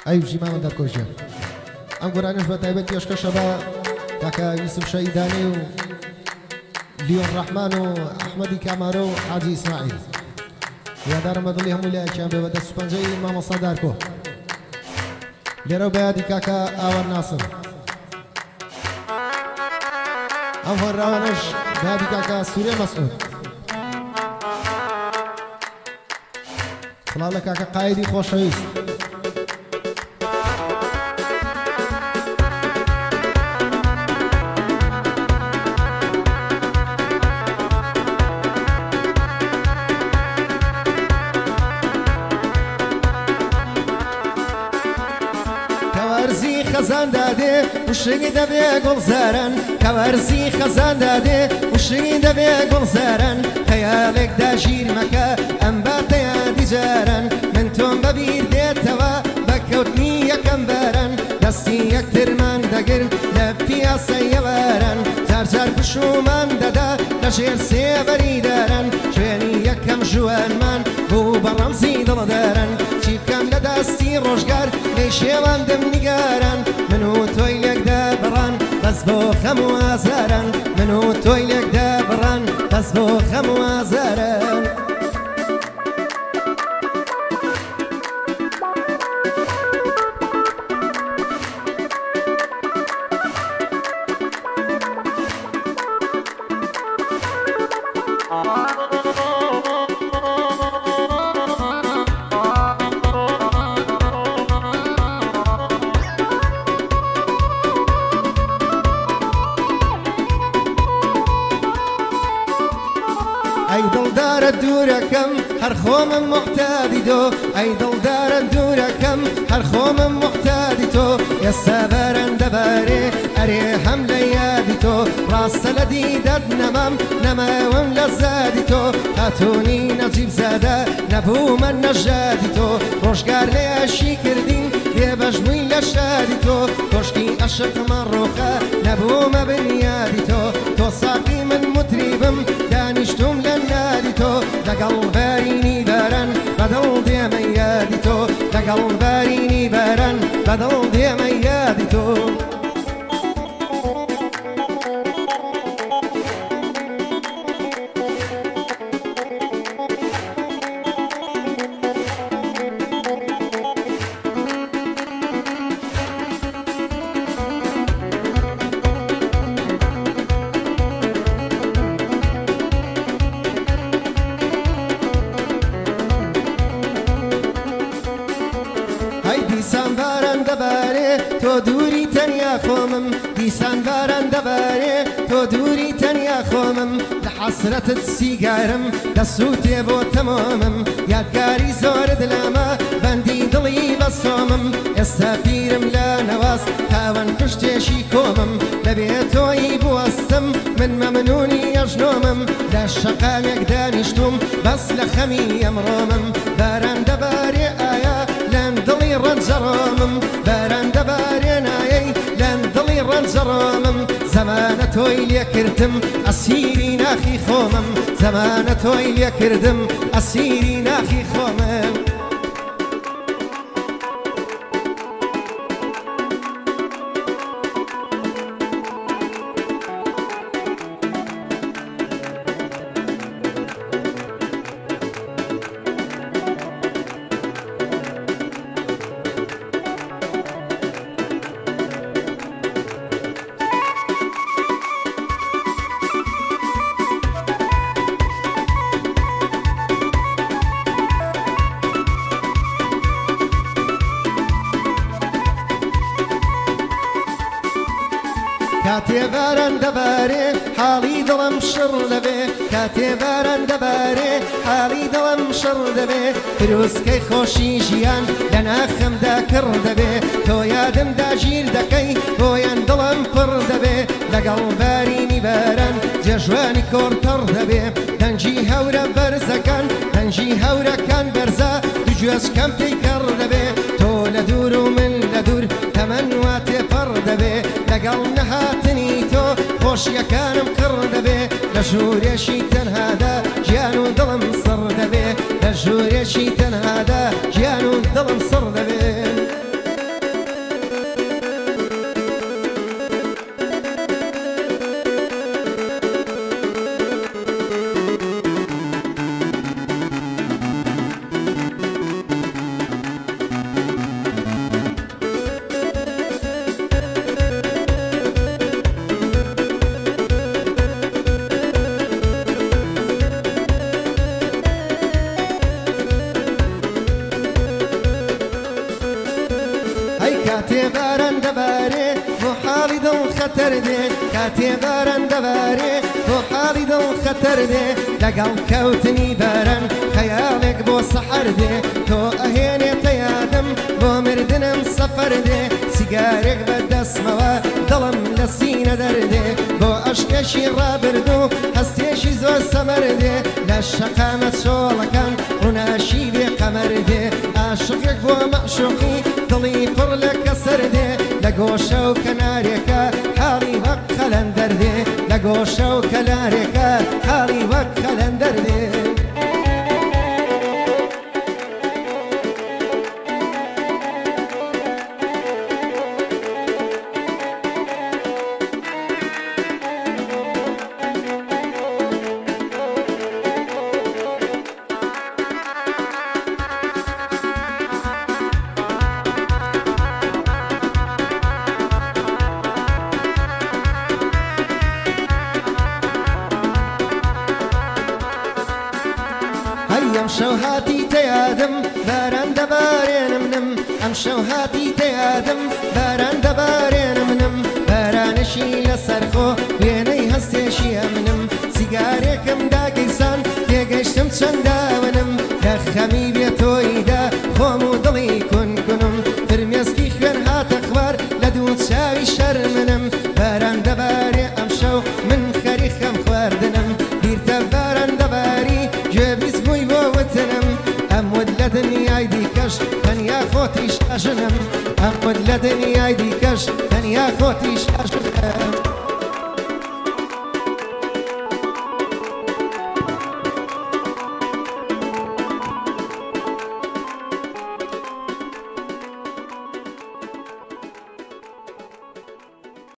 أيوب جماعة دركوجيا أم قرانش بتايبتي أشكر شباب كاكا يوسف شهيداني ليون رحمن وأحمدي كامارو حاجي إسماعيل يا دار مدلي هم ولا كان ببدأ سبنجي ماما صداركو ليرو بيادي كاكا آور ناصر أم فراونش بيادي كاكا سوريا مسعود خلال كاكا قايدي خوشويس خزان داده وشنی دبی گل زارن کورزی خزان داده وشنی دبی گل زارن خیالک داجیر مکه ام باتیا دیجارن من توم ببیر دیتوا بکوتنی یکم بارن دستی یک ترمان دگر لپیا سیوارن زار زار بشومان دادا لشیر سیوری دارن شوینی یکم جوان من بو برمزی دل دارن چی کم لدستی روشگر لیشیوان دم نگارن منو تویلک دبران بس بو خمو آزارن منو تویلک دبران بس بو خمو آزارن أي دل دار الدورة كم هرخوم محتادي دو أي دل دار الدورة كم هرخوم محتادي تو يا سابرن دباري أري حملة يادي تو راس لديدد نمام نماوم لزادي تو هاتوني نجيب زادا نبو من نجادي تو روشقار لياشي كردين يا بجموين لشادي تو كشكي أشق مروخة نبو ما بنيادي تو ساقي من متريبم دانشتم لنادي تو لقل باريني بارن بدل دي ميادي تو لقل باريني بارن بدل دي ميادي تو دیسان باران دباره تو دوری تنیا خومم دیسان باران دباره تو دوری تنیا خومم لحسرت سیگارم دسوتی بو تمامم یادگاری زور دلما بندی دلی بسومم استفیرم لا نواز تاون پشتشی کومم لبیتوی بوستم من ممنونی اجنومم لشقام یک دانشتم بس لخمی امرومم باران دباره آیا لن دلی رنجرامم باران دباره نایی لن دلی رنجرامم زمان توی لیکردم اسیری ناخی خومم زمان توی لیکردم اسیری ناخی خومم كاتي باران دباري حالي دلم شر دبي كاتي باران دباري حالي دلم شر دبي فروس كي خوشي جيان لنا خم داكر دبي تو يادم داجير دكي تو يان دلم پر دبي لقل باريني باران ججواني كورتر دبي دنجي هورا برزكان دنجي هورا كان برزا دجوز كم تيكر دبي تو لدور ومن لدور تمنواتي پر دبي لقل نهاتني تو خوش يكانم قر دبي لجوريشي تنهادا جيانو دلم صر دبي لجوريشي تنهادا جيانو دلم صر دبي کاتێ باران دەبارێ بۆ حاڵی دڵ خەتەر دێ کاتێ باران دەبارێ بۆ حاڵی دڵ خەتەر دێ لەگەڵ کەوتنی باران خەیاڵێک بۆ سەحەر دێ تۆ ئەهێنێتە یادم بۆ مردنم سەفەر دێ سیگارێک بەدەستمەوە دڵم لە سینە دەردێ بۆ ئەشکەشی ڕابردوو هەستێشی زۆر سەمەر دێ لە شەقامە چۆڵەکان ڕووناشی بێ قەمەر دێ عاشقێک بۆ مەعشوقی دڵی پڕ لە کەسەر دێ لە گۆشە و کەنارێکە حاڵی وەک خەلەندەر دێ لە گۆشە و کەنارێکە حاڵی وەک خەلەندەر دێ ئەم شەو هاتی تەیادم باران دەبارێنمنم ئەم شەو هاتی تەیادم باران دەبارێنمنم بارانشی لەسەرخۆ وێنەی هەستێشی ئەمنم سیگارێکم داگەیسان تێگەیشتم چەنداونم لە خەمی بێتۆیدا خۆم و دڵی کونکونم فرمێسکی خوێن هاتە خوار لە دوو چاوی شەرمنم باران دەبارێ ئەم شەو من خەری خەم خواردنم بیرتە باران دەباری گوێبیست بووی بۆ وتنم ئەم ود لە دنیای دیکەش تەنیا خۆتیش ئەژنم ئەم ود لە دنیای دیکەش تەنیا خۆتیش ئەژنم